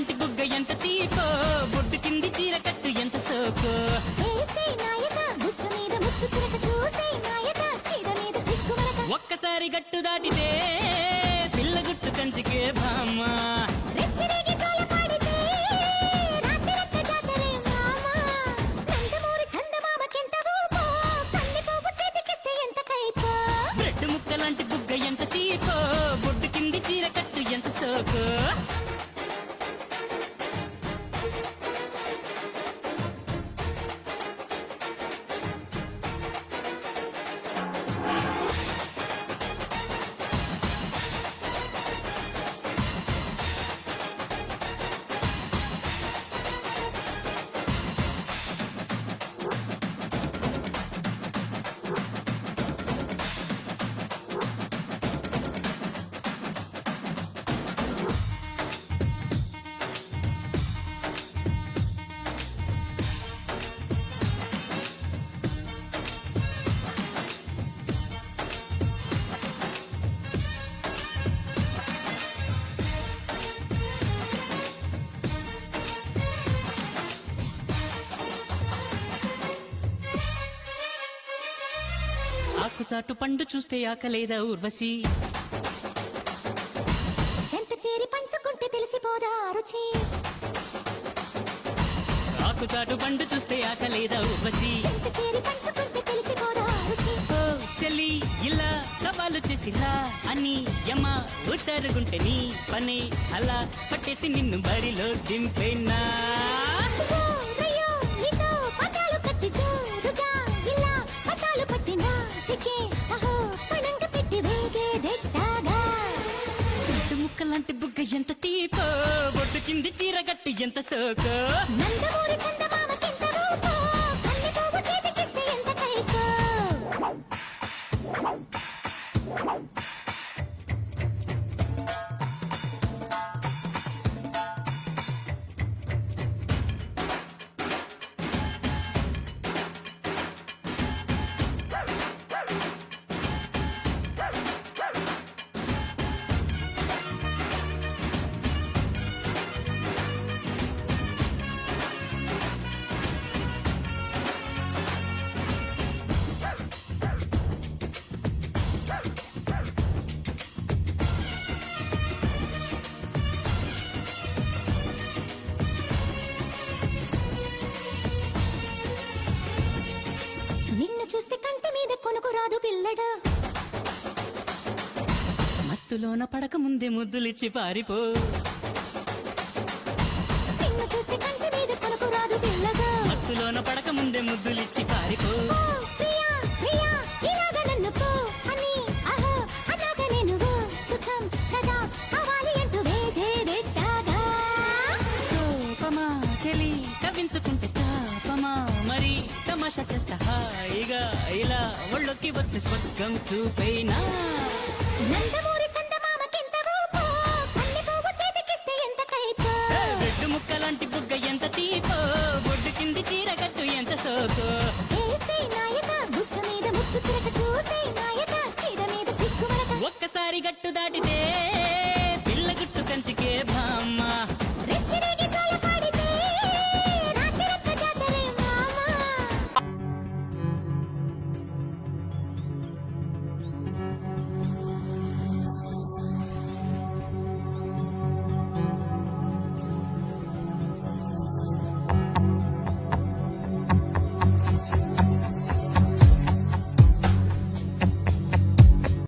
లాంటి బుగ్గ ఎంత తీపో బొడ్డు కింది చీర కట్టు ఎంత సోకో ఒక్కసారి గట్టు దాటితే పిల్ల గుట్టు కంచికే భామ బ్రెడ్ ముక్క లాంటి బుగ్గ ఎంత తీపో బొడ్డు కింది చీర కట్టు ఎంత సోకో ఆకుచాటు పండు చూస్తే ఆకలేదా ఊర్వశి చెంత చేరి పంచుకుంటే తెలిసిపోదా రుచి ఆకుచాటు పండు చూస్తే ఆకలేదా ఊర్వశి చెంత చేరి పంచుకుంటే తెలిసిపోదా రుచి ఓ చెల్లి ఇలా సవాలు చేసిలా అని యమ హుషారుగుంటే నీ పని అలా పట్టేసి నిన్ను బరిలో దింపేనా ఓ రయ్యో నీతో పటాలు కట్టి జోరుగా ఇలా పటాలు పట్టినా సికే అహో పణంగ పెట్టి వేగే దెట్టాగా బ్రెడ్ ముక్క లాంటి బుగ్గ ఎంత తీపో బొడ్డు కింది చీర గట్టి ఎంత సోకో నందమూరి చందమామకింత రూపో కన్ని పోగు చేతికిస్తే ఎంత కైకో నిన్ను చూస్తే కంటి మీద కొనుకు రాదు పిల్లడా మత్తులోన పడక ముందే ముద్దులిచ్చి పారిపో నిన్ను చూస్తే కంటి మీద కొనుకు రాదు పిల్లగా మత్తులోన పడక ముందే ముద్దులిచ్చి పారిపో ఓ ప్రియా ప్రియా ఇలాగ నన్ను పో అని అహో అలాగ నేను ఓ సుఖం సదా కావాలి అంటూ వేజేదెట్టాగా కోపమా చెలి కవ్వించుకుంటే తాపమా మరి తమాషా చేస్తా హాయిగా ఇలా ఒళ్ళొక్కి వస్తే స్వర్గం చూపైనా నందమూరి